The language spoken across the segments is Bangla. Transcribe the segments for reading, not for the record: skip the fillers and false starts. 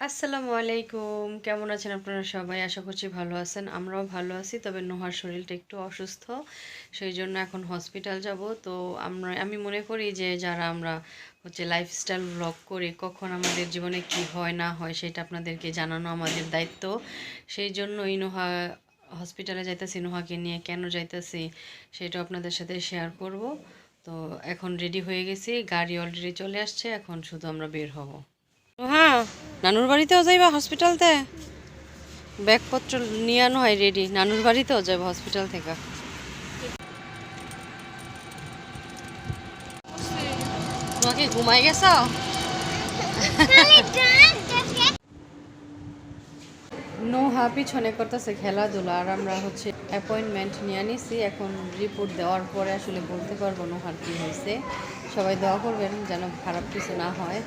আসসালামু আলাইকুম। কেমন আছেন আপনারা সবাই? আশা করছি ভালো আছেন। আমরাও ভালো আছি। তবে নোহার শরীরটা একটু অসুস্থ। সেইজন্য এখন হসপিটাল যাব। তো আমি মনে করি যে যারা আমরা লাইফস্টাইল ব্লগ করি, কখন আমাদের জীবনে কি হয় না হয় সেটা আপনাদেরকে জানানো আমাদের দায়িত্ব। সেইজন্যই নোহা হসপিটালে যাইতেছি। নোহাকে নিয়ে কেন যাইতেছি সেটা আপনাদের সাথে শেয়ার করব। তো এখন রেডি হয়ে গেছি। গাড়ি অলরেডি চলে আসছে। এখন শুধু আমরা বের হব। হ্যাঁ, নানুর বাড়িতেও যাইবা হসপিটালতে? ব্যাগপত্র নিয়ে আনো হয় রেডি, নানুর বাড়িতেও যাইবা হসপিটাল থেকে। তোমাকে ঘুমাই গেছ? নোহা পিছনে করতেছে খেলাধুলা, আর আমরা অ্যাপয়েন্টমেন্ট নিয়ে নিছি। এখন রিপোর্ট দেওয়ার পরে আসলে বলতে পারবো নোহার কী হয়েছে। সবাই দোয়া করবেন যেন খারাপ কিছু না হয়।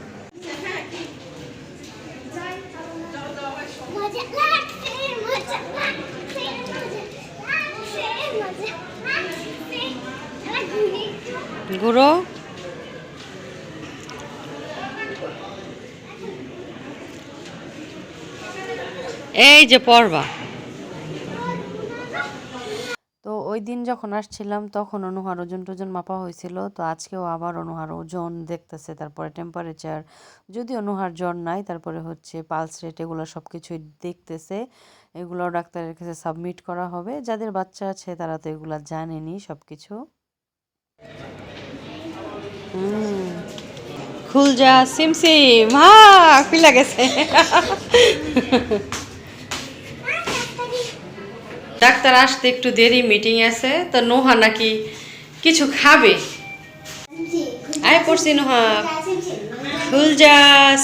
ঘুরো। এই যে পড়বা। তো ওই দিন যখন আসছিলাম তখন অনুহার ওজন টোজন মাপা হয়েছিল। তো আজকেও আবার অনুহার ওজন দেখতেছে, তারপরে টেম্পারেচার, যদি অনুহার জ্বর নাই, তারপরে পালস রেট, এগুলো সব কিছুই দেখতেছে। এগুলো ডাক্তারের কাছে সাবমিট করা হবে। যাদের বাচ্চা আছে তারা তো এগুলো জানেনি সব কিছু। খুল যা সিমসিম, হ্যাঁ খুলে গেছে। ডাক্তার আসতে একটু দেরি, মিটিং আছে। তো নোহা নাকি কিছু খাবে। আয় পড়ছি নোহা, খুল যা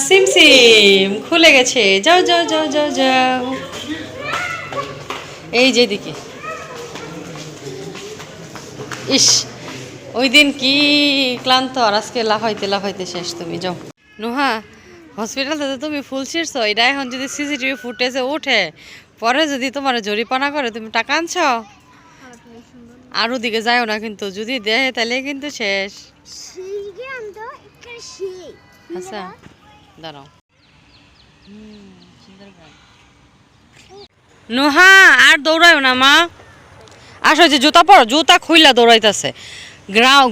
সিমসিম, খুলে গেছে। যাও যাও যাও যাও যাও। এই যেদিকে, ইস ওই দিন কি ক্লান্ত, আর আজকে লাফাইতে লাফাইতে শেষ। তুমি যাও নোহা, হসপিটাল থেকে তুমি ফুল ছিঁড়ছ, এটা এখন যদি সিসিটিভি ফুটেজে উঠে, পরে যদি তোমার জরিপানা করে, তুমি টাকা আনছ? আর ওদিকে যাও না কিন্তু, যদি দেয় তাহলে কিন্তু শেষ। আচ্ছা দাঁড়াও। নোহা আর দৌড়ায় না মা, আসো যে জুতা পর, জুতা খুইলা দৌড়াইতেছে।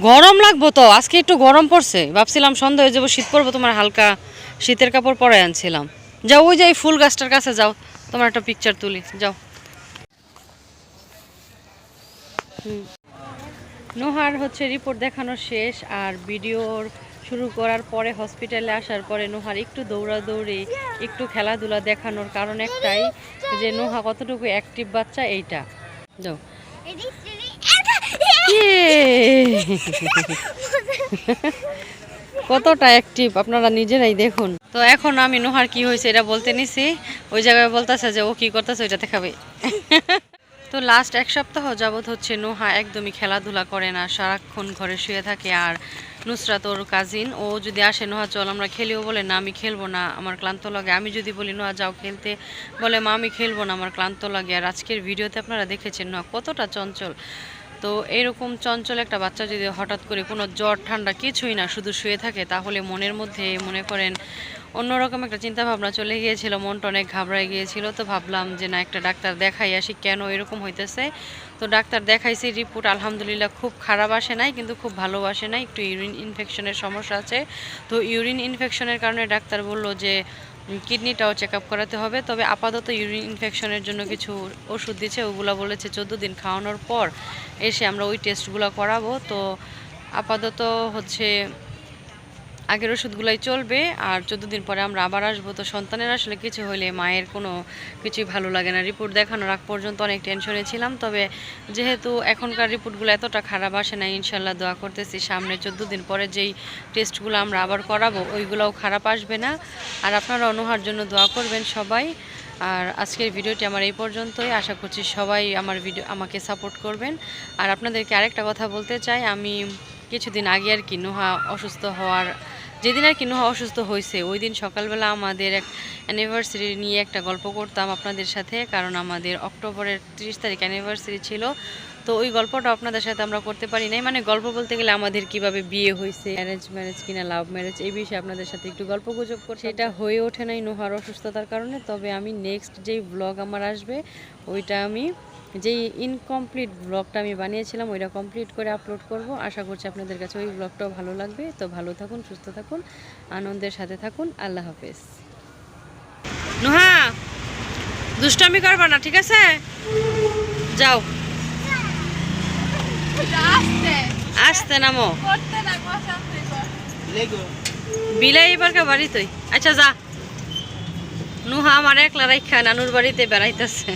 গরম লাগবো তো, আজকে একটু গরম পড়ছে। ভাবছিলাম সন্ধ্যা হয়ে যাবো, শীত পড়বো, তোমার হালকা শীতের কাপড় পরে আনছিলাম। যাও ওই যে ফুল গাছটার কাছে যাও, তোমার একটা পিকচার তুলি, যাও। নোহার রিপোর্ট দেখানো শেষ, আর ভিডিওর শুরু করার পরে হসপিটালে আসার পরে নোহার একটু দৌড়াদৌড়ি, একটু খেলাধুলা দেখানোর কারণ একটাই, যে নোহা কতটুকু অ্যাক্টিভ বাচ্চা এইটা। যাও। কতটা অ্যাক্টিভ আপনারা নিজেরাই দেখুন। তো এখন আমি নোহার কি হয়েছে এটা বলতে নিছি, ওই জায়গায় বলতেছে যে ও কি করতেছে ওইটা দেখাবে। তো লাস্ট এক সপ্তাহ যাবৎ নোহা একদমই খেলাধুলা করে না, সারাক্ষণ ঘরে শুয়ে থাকে। আর নুসরাত ওর কাজিন, ও যদি আসে, নোহা চল আমরা খেলিও, বলে না আমি খেলবো না, আমার ক্লান্ত লাগে। আমি যদি বলি নোহা যাও খেলতে, বলে মা আমি খেলবো না, আমার ক্লান্ত লাগে। আর আজকের ভিডিওতে আপনারা দেখেছেন নোহা কতটা চঞ্চল। তো এরকম চঞ্চল একটা বাচ্চা যদি হঠাৎ করে কোনো জ্বর ঠান্ডা কিছুই না, শুধু শুয়ে থাকে, তাহলে মনের মধ্যে মনে করেন অন্যরকম একটা চিন্তা ভাবনা চলে গিয়েছিল, মনটা অনেক ঘাবড়ায় গিয়েছিল। তো ভাবলাম যে না, একটা ডাক্তার দেখাই আসি কেন এরকম হইতেছে। তো ডাক্তার দেখাইছি, রিপোর্ট আলহামদুলিল্লাহ খুব খারাপ আসে নাই, কিন্তু খুব ভালো আসে নাই, একটু ইউরিন ইনফেকশনের সমস্যা আছে। তো ইউরিন ইনফেকশনের কারণে ডাক্তার বলল যে কিডনিটাও চেক আপ করাতে হবে। তবে আপাতত ইউরিন ইনফেকশনের জন্য কিছু ওষুধ দিচ্ছে, ওগুলো বলেছে 14 দিন খাওয়ানোর পর এসে আমরা ওই টেস্টগুলো করাবো। তো আপাতত আগের ওষুধগুলাই চলবে, আর 14 দিন পরে আমরা আবার আসবো। তো সন্তানের আসলে কিছু হলে মায়ের কোনো কিছুই ভালো লাগে না। রিপোর্ট দেখানোর আগ পর্যন্ত অনেক টেনশনে ছিলাম, তবে যেহেতু এখনকার রিপোর্টগুলো এতটা খারাপ আসে না, ইনশাল্লাহ দোয়া করতেছি সামনে 14 দিন পরে যেই টেস্টগুলো আমরা আবার করাবো ওইগুলোও খারাপ আসবে না। আর আপনারা অনুহার জন্য দোয়া করবেন সবাই। আর আজকের ভিডিওটি আমার এই পর্যন্তই, আশা করছি সবাই আমাকে সাপোর্ট করবেন। আর আপনাদেরকে আরেকটা কথা বলতে চাই, আমি কিছুদিন আগে নোহা অসুস্থ হওয়ার, যেদিন নোহা অসুস্থ হয়েছে, ওই দিন সকালবেলা আমাদের এক অ্যানিভার্সারি নিয়ে একটা গল্প করতাম আপনাদের সাথে, কারণ আমাদের অক্টোবরের 30 তারিখ অ্যানিভার্সারি ছিল। তো ওই গল্পটা আপনাদের সাথে আমরা করতে পারি নাই, মানে গল্প বলতে গেলে আমাদের কিভাবে বিয়ে হয়েছে, অ্যারেঞ্জ ম্যারেজ কিনা লাভ ম্যারেজ, এই বিষয়ে আপনাদের সাথে একটু গল্প গুজব করছি। এটা হয়ে ওঠে নাই নুহার অসুস্থতার কারণে। তবে আমি নেক্সট যেই ব্লগ আমার আসবে ওইটা আমি যেই ইনকমপ্লিট ব্লগটা আমি বানিয়েছিলাম ওইটা কমপ্লিট করে আপলোড করব। আশা করছি আপনাদের কাছে ওই ব্লগটাও ভালো লাগবে। তো ভালো থাকুন, সুস্থ থাকুন, আনন্দের সাথে থাকুন। আল্লাহ হাফেজ। নুহা, দুষ্টামি করবা না, ঠিক আছে? যাও, আসতে নামো। বিলাই এবার কা বাড়ি তুই? আচ্ছা যা। নুহা আমার একলা রাইখা নানুর বাড়িতে বেড়াইতেছে।